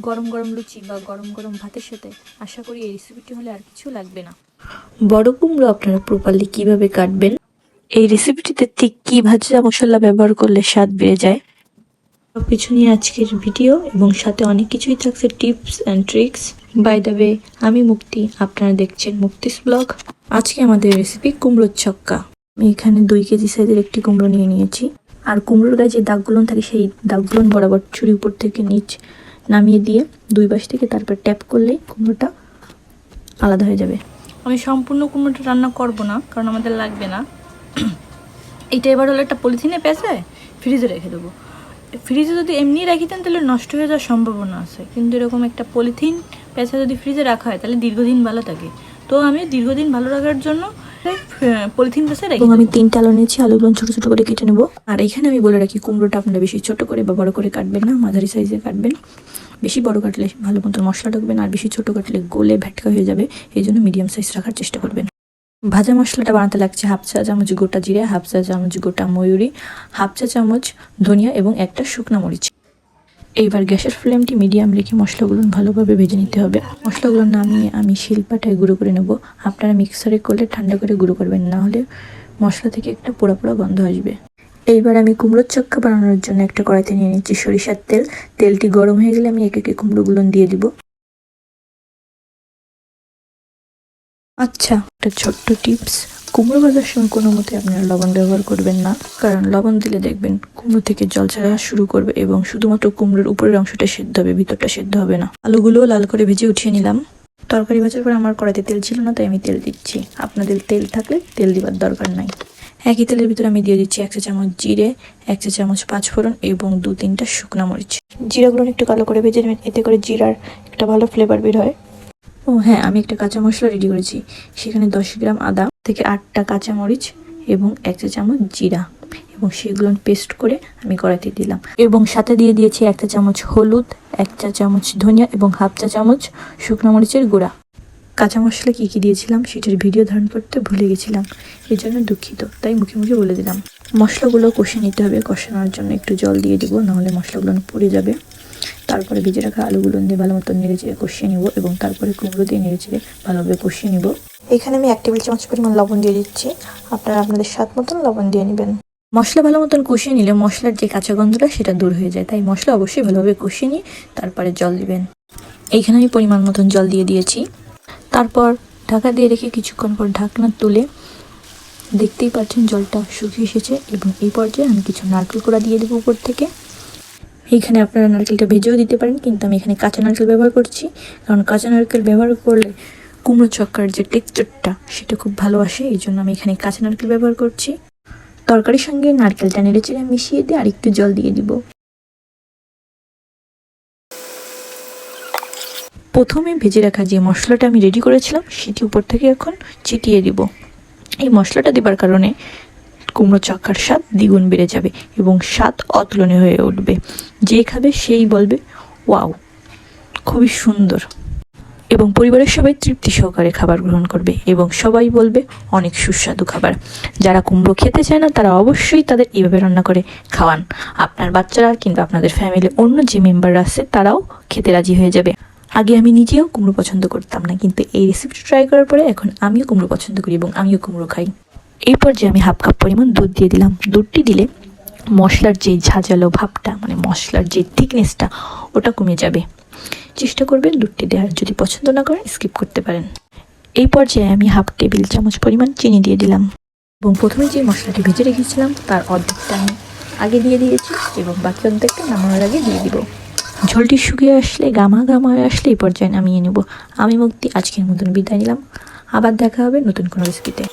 গরম গরম লুচি বা গরম গরম ভাতের সাথে আশা করি এই রেসিপিটি হলে আর কিছু লাগবে না। বড় কুমড়ো আপনারা প্রপারলি কিভাবে কাটবেন, এই রেসিপিটিতে ঠিক কি ভাজা মশলা ব্যবহার করলে স্বাদ বেড়ে যায়, সবকিছু নিয়ে আজকের ভিডিও এবং সাথে অনেক কিছুই থাকছে tips and tricks. By the way, আমি মুক্তি, আপনারা দেখছেন মুক্তিস ব্লগ। আজকে আমাদের রেসিপি কুমড়োর ছক্কা। আমি এখানে 2 কেজি সাইজের একটি কুমড়ো নিয়ে নিয়েছি। আর কুমড়োর গায়ে যে দাগগুলো থাকে সেই দাগগুলো বরাবর ছুরি উপর থেকে নিচ নামিয়ে দিয়ে 2 পাশ থেকে তারপর ট্যাপ করলেই কুমড়োটা আলাদা হয়ে যাবে। আমি সম্পূর্ণ কুমড়োটা রান্না করব না, কারণ আমাদের লাগবে না। এইটা এবার হলো একটা পলিথিনে পেঁচে ফ্রিজে রেখে দেবো। ফ্রিজে যদি এমনি রাখি দেন তাহলে নষ্ট হয়ে যাওয়ার সম্ভাবনা আছে, কিন্তু এরকম একটা পলিথিন পেঁচা যদি ফ্রিজে রাখা হয় তাহলে দীর্ঘদিন ভালো থাকে। তো আমি দীর্ঘদিন ভালো রাখার জন্য পলিথিন পেঁচে রেখে আমি 3টা আলু নিয়েছি। আলুগুলো ছোট ছোট করে কেটে নেবো। আর এখানে আমি বলে রাখি, কুমড়োটা আপনারা বেশি ছোট করে বা বড় করে কাটবেন না, মাঝারি সাইজে কাটবেন। বেশি বড় কাটলে ভালো মতো মশলা ঢুকবেন, আর বেশি ছোট কাটলে গলে ভেটকা হয়ে যাবে। এই জন্য মিডিয়াম সাইজ রাখার চেষ্টা করবেন। ভাজা মশলাটা বানাতে লাগছে 1/2 চা চামচ গোটা জিরা, 1/2 চা চামচ গোটা ময়ূরী, 1/2 চা চামচ ধনিয়া এবং একটা শুকনো মরিচ। এইবার গ্যাসের ফ্লেমটি মিডিয়াম রেখে মশলাগুলো ভালোভাবে ভেজে নিতে হবে। মশলাগুলো নামিয়ে আমি শিলপাটায় গুঁড়ো করে নেব। আপনারা মিক্সারে করলে ঠান্ডা করে গুঁড়ো করবেন, না হলে মশলা থেকে একটা পোড়া পোড়া গন্ধ আসবে। এইবার আমি কুমড়োর ছক্কা বানানোর জন্য একটা কড়াইতে নিয়ে নিচ্ছি সরিষার তেল। তেলটি গরম হয়ে গেলে আমি একে একে কুমড়োগুলো দিয়ে দিব। আচ্ছা, একটা ছোট্ট টিপস, কুমড়ো ভাজার সময় কোনো মতে আপনারা লবণ ব্যবহার করবেন না, কারণ লবণ দিলে দেখবেন কুমড়ো থেকে জল ছাড়া শুরু করবে এবং শুধুমাত্র কুমড়োর উপরের অংশটা সেদ্ধ হবে, ভিতরটা সেদ্ধ হবে না। আলুগুলোও লাল করে ভেজে উঠিয়ে নিলাম। তরকারি ভাজার পর আমার কড়াইতে তেল ছিল না, তাই আমি তেল দিচ্ছি। আপনাদের তেল থাকলে তেল দিবার দরকার নাই। একই তেলের ভিতরে আমি দিয়ে দিচ্ছি 1 চা চামচ জিরে, 1 চা চামচ 5 ফোড়ন এবং 2-3টা শুকনো মরিচ। জিরাগুলো একটু কালো করে ভেজে নেবেন, এতে করে জিরার একটা ভালো ফ্লেভার বের হয়। ও হ্যাঁ, আমি একটা কাঁচা মশলা রেডি করেছি। সেখানে 10 গ্রাম আদা থেকে 8টা কাঁচা মরিচ এবং 1 চা চামচ জিরা, এবং সেগুলো পেস্ট করে আমি কড়াইতে দিলাম। এবং সাথে দিয়ে দিয়েছি 1 চা চামচ হলুদ, 1 চা চামচ ধনিয়া এবং 1/2 চা চামচ শুকনো মরিচের গুঁড়া। কাঁচা মশলা কী কী দিয়েছিলাম সেটার ভিডিও ধারণ করতে ভুলে গেছিলাম, এই জন্য দুঃখিত, তাই মুখে মুখে বলে দিলাম। মশলাগুলো কষে নিতে হবে। কষানোর জন্য একটু জল দিয়ে দিব, নাহলে মশলাগুলো পুড়ে যাবে। তারপরে ভেজে রাখা আলুগুলো দিয়ে ভালো মতো নেড়ে চেড়ে কষিয়ে নিব, এবং তারপরে কুমড়ো দিয়ে নেড়ে চেড়ে ভালোভাবে কষিয়ে নিব। এখানে আমি 1 টেবিল চামচ পরিমাণ লবণ দিয়ে দিচ্ছি। আপনারা আপনাদের স্বাদ মতন লবণ দিয়ে নেবেন। মশলা ভালো মতন কষিয়ে নিলে মশলার যে কাঁচা গন্ধটা সেটা দূর হয়ে যায়, তাই মশলা অবশ্যই ভালোভাবে কষিয়ে নিয়ে তারপরে জল দিবেন। এইখানে আমি পরিমাণ মতন জল দিয়ে দিয়েছি। তারপর ঢাকা দিয়ে রেখে কিছুক্ষণ পর ঢাকনা তুলে দেখতেই পাচ্ছেন জলটা শুকিয়ে এসেছে, এবং এই পর্যায়ে আমি কিছু নারকেল কোড়া দিয়ে দেবো উপর থেকে। এইখানে আপনারা নারকেলটা ভেজেও দিতে পারেন, কিন্তু আমি এখানে কাঁচা নারকেল ব্যবহার করছি, কারণ কাঁচা নারকেল ব্যবহার করলে কুমড়ো ছক্কার যে টেক্সচারটা সেটা খুব ভালো আসে, এই জন্য আমি এখানে কাঁচা নারকেল ব্যবহার করছি। তরকারির সঙ্গে নারকেলটা নেড়ে চেড়ে মিশিয়ে দিয়ে আরেকটু জল দিয়ে দিব। প্রথমে ভেজে রাখা যে মশলাটা আমি রেডি করেছিলাম সেটি উপর থেকে এখন ছিটিয়ে দিব। এই মশলাটা দেবার কারণে কুমড়ো ছক্কার স্বাদ দ্বিগুণ বেড়ে যাবে এবং স্বাদ অতুলনীয় হয়ে উঠবে। যে খাবে সেই বলবে ওয়াও, খুবই সুন্দর, এবং পরিবারের সবাই তৃপ্তি সহকারে খাবার গ্রহণ করবে এবং সবাই বলবে অনেক সুস্বাদু খাবার। যারা কুমড়ো খেতে চায় না তারা অবশ্যই তাদের এইভাবে রান্না করে খাওয়ান। আপনার বাচ্চারা কিংবা আপনাদের ফ্যামিলির অন্য যে মেম্বাররা আছে তারাও খেতে রাজি হয়ে যাবে। আগে আমি নিজেও কুমড়ো পছন্দ করতাম না, কিন্তু এই রেসিপিটা ট্রাই করার পরে এখন আমিও কুমড়ো পছন্দ করি এবং আমিও কুমড়ো খাই। এই পর্যায়ে আমি 1/2 কাপ পরিমাণ দুধ দিয়ে দিলাম। দুধটি দিলে মশলার যে ঝাঁঝালো ভাবটা, মানে মশলার যে থিকনেসটা, ওটা কমে যাবে। চেষ্টা করবেন দুধটি দেওয়ার, যদি পছন্দ না করেন স্কিপ করতে পারেন। এই পর্যায়ে আমি 1/2 টেবিল চামচ পরিমাণ চিনি দিয়ে দিলাম, এবং প্রথমে যে মশলাটি ভেজে রেখেছিলাম তার অর্ধেকটা আমি আগে দিয়ে দিয়েছি, এবং বাকি অর্ধেকটা নামানোর আগে দিয়ে দিব। ঝোলটি শুকিয়ে আসলে, গামা গামা হয়ে আসলে এই পর্যায়ে নামিয়ে নেব। আমি মুক্তি আজকের মতন বিদায় নিলাম। আবার দেখা হবে নতুন কোনো রেসিপিতে।